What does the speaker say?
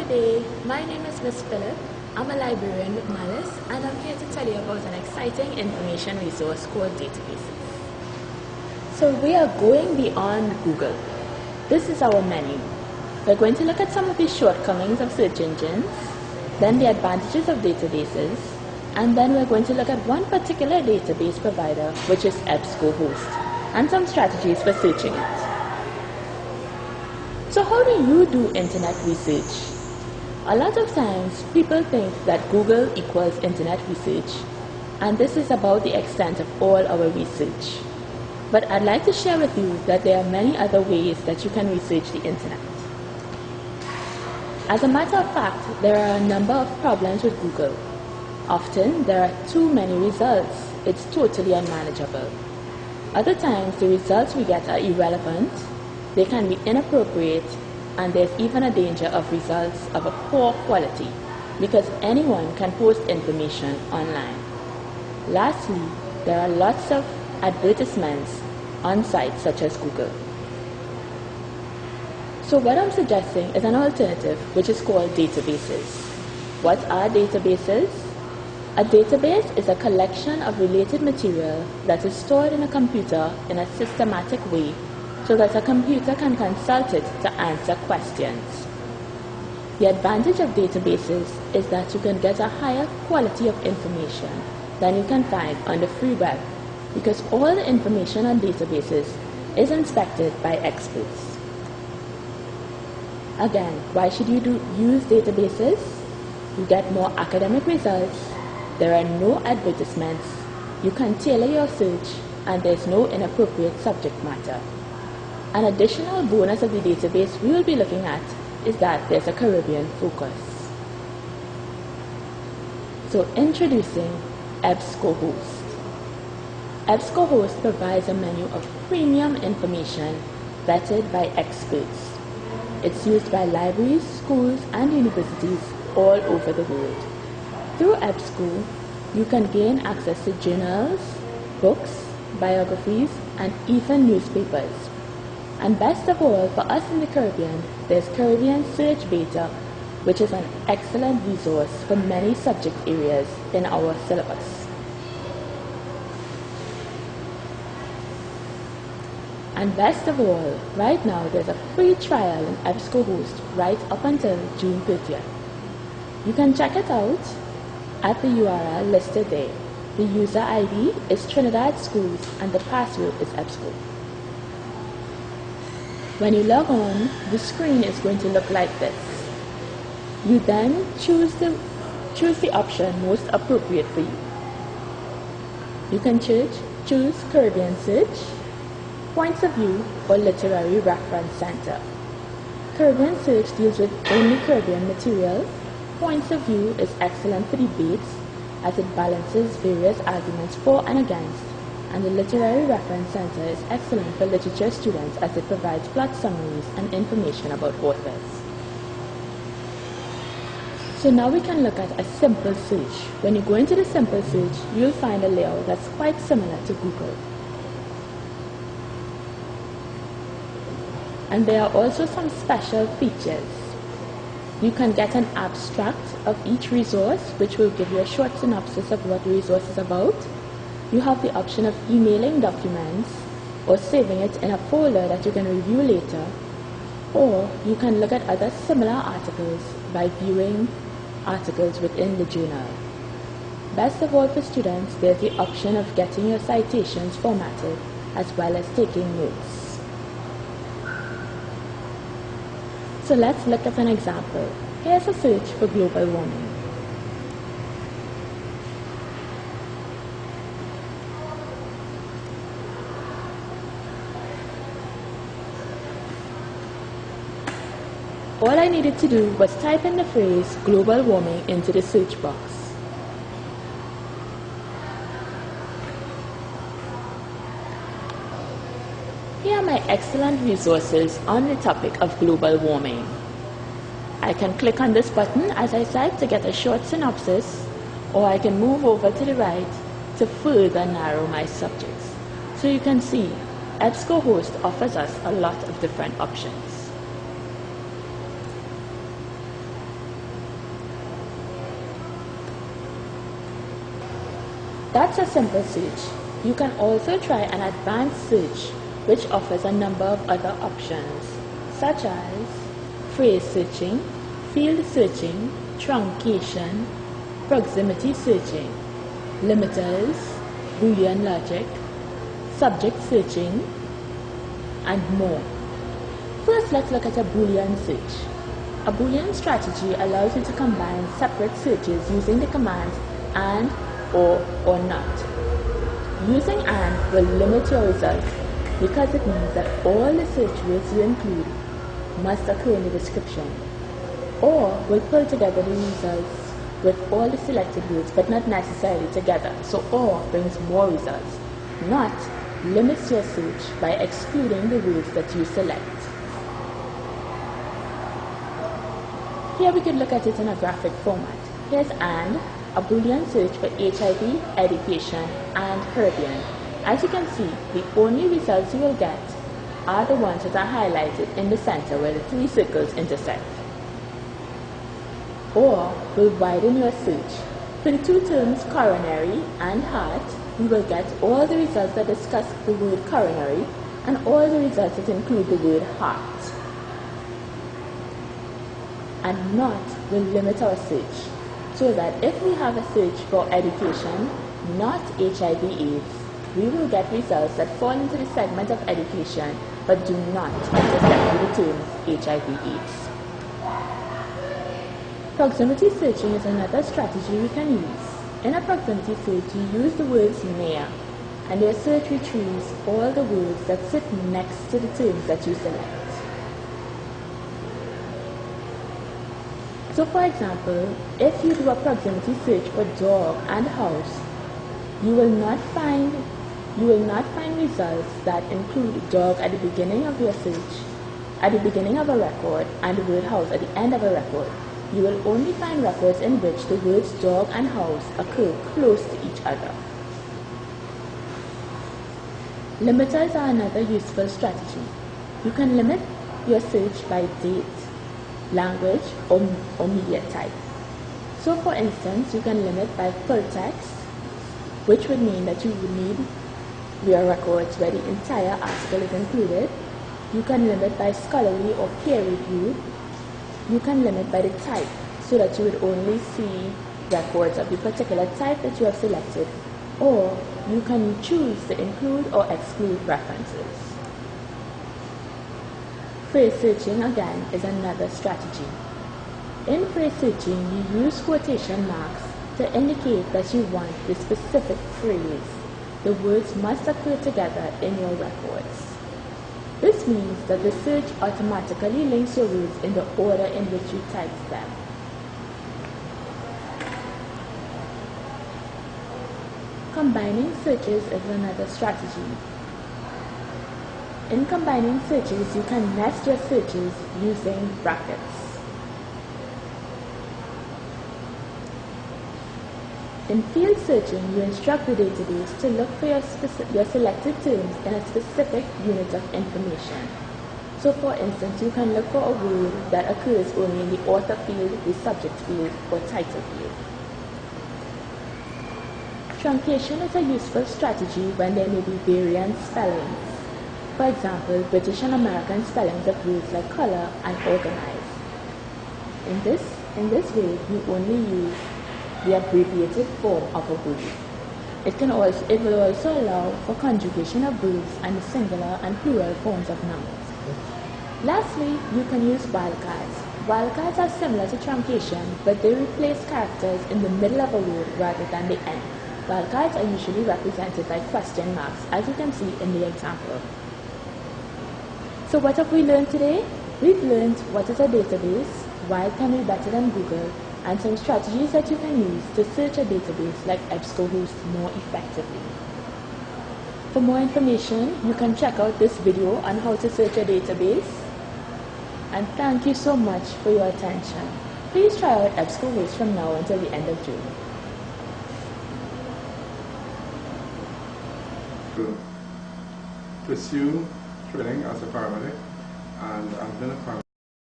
day, my name is Miss Phillip. I'm a librarian with Malice, and I'm here to tell you about an exciting information resource called databases. So we are going beyond Google. This is our menu. We're going to look at some of the shortcomings of search engines, then the advantages of databases, and then we're going to look at one particular database provider, which is EBSCOhost, and some strategies for searching it. So how do you do internet research? A lot of times people think that Google equals internet research, and this is about the extent of all our research. But I'd like to share with you that there are many other ways that you can research the internet. As a matter of fact, there are a number of problems with Google. Often there are too many results. It's totally unmanageable. Other times the results we get are irrelevant, they can be inappropriate, and there's even a danger of results of a poor quality because anyone can post information online. Lastly, there are lots of advertisements on sites such as Google. So what I'm suggesting is an alternative which is called databases. What are databases? A database is a collection of related material that is stored in a computer in a systematic way so that a computer can consult it to answer questions. The advantage of databases is that you can get a higher quality of information than you can find on the free web because all the information on databases is inspected by experts. Again, why should you use databases? You get more academic results, there are no advertisements, you can tailor your search, and there's no inappropriate subject matter. An additional bonus of the database we will be looking at is that there's a Caribbean focus. So introducing EBSCOhost. EBSCOhost provides a menu of premium information vetted by experts. It's used by libraries, schools, and universities all over the world. Through EBSCO, you can gain access to journals, books, biographies, and even newspapers. And best of all, for us in the Caribbean, there's Caribbean Search Beta, which is an excellent resource for many subject areas in our syllabus. And best of all, right now there's a free trial in EBSCOhost right up until June 30th. You can check it out at the URL listed there. The user ID is Trinidad Schools and the password is EBSCO. When you log on, the screen is going to look like this. You then choose the option most appropriate for you. You can choose Caribbean Search, Points of View, or Literary Reference Center. Caribbean Search deals with only Caribbean material. Points of View is excellent for debates as it balances various arguments for and against. And the Literary Reference Center is excellent for literature students as it provides plot summaries and information about authors. So now we can look at a simple search. When you go into the simple search, you'll find a layout that's quite similar to Google. And there are also some special features. You can get an abstract of each resource, which will give you a short synopsis of what the resource is about. You have the option of emailing documents or saving it in a folder that you can review later, or you can look at other similar articles by viewing articles within the journal. Best of all for students, there's the option of getting your citations formatted as well as taking notes. So let's look at an example. Here's a search for global warming. All I needed to do was type in the phrase global warming into the search box. Here are my excellent resources on the topic of global warming. I can click on this button, as I said, to get a short synopsis, or I can move over to the right to further narrow my subjects. So you can see, EBSCOhost offers us a lot of different options. That's a simple search. You can also try an advanced search which offers a number of other options, such as phrase searching, field searching, truncation, proximity searching, limiters, Boolean logic, subject searching, and more. First, let's look at a Boolean search. A Boolean strategy allows you to combine separate searches using the commands and, or not. Using and will limit your results because it means that all the search words you include must occur in the description, or will pull together the results with all the selected words but not necessarily together. So or brings more results. Not limits your search by excluding the words that you select. Here we can look at it in a graphic format. Here's and, a Boolean search for HIV, education, and Caribbean. As you can see, the only results you will get are the ones that are highlighted in the center where the three circles intersect. Or will widen your search. For the two terms coronary and heart, we will get all the results that discuss the word coronary and all the results that include the word heart. And not will limit our search, so that if we have a search for education, not HIV/AIDS, we will get results that fall into the segment of education but do not intersect with the terms HIV/AIDS. Proximity searching is another strategy we can use. In a proximity search, you use the words near, and your search retrieves all the words that sit next to the terms that you select. So for example, if you do a proximity search for dog and house, you will not find results that include dog at the beginning of your search, at the beginning of a record, and the word house at the end of a record. You will only find records in which the words dog and house occur close to each other. Limiters are another useful strategy. You can limit your search by date, language, or media type. So for instance, you can limit by full text, which would mean that you would need your records where the entire article is included. You can limit by scholarly or peer reviewed. You can limit by the type, so that you would only see records of the particular type that you have selected, or you can choose to include or exclude references. Phrase searching, again, is another strategy. In phrase searching, you use quotation marks to indicate that you want the specific phrase. The words must occur together in your records. This means that the search automatically links your words in the order in which you typed them. Combining searches is another strategy. In combining searches, you can nest your searches using brackets. In field searching, you instruct the database to look for your selected terms in a specific unit of information. So for instance, you can look for a word that occurs only in the author field, the subject field, or title field. Truncation is a useful strategy when there may be variant spellings. For example, British and American spellings of words like color and organize. In this way, you only use the abbreviated form of a word. It will also allow for conjugation of verbs and the singular and plural forms of nouns. Lastly, you can use wildcards. Wildcards are similar to truncation, but they replace characters in the middle of a word rather than the end. Wildcards are usually represented by question marks, as you can see in the example. So what have we learned today? We've learned what is a database, why it can be better than Google, and some strategies that you can use to search a database like EBSCOhost more effectively. For more information, you can check out this video on how to search a database. And thank you so much for your attention. Please try out EBSCOhost from now until the end of June. To pursue training as a paramedic, and I've been a paramedic.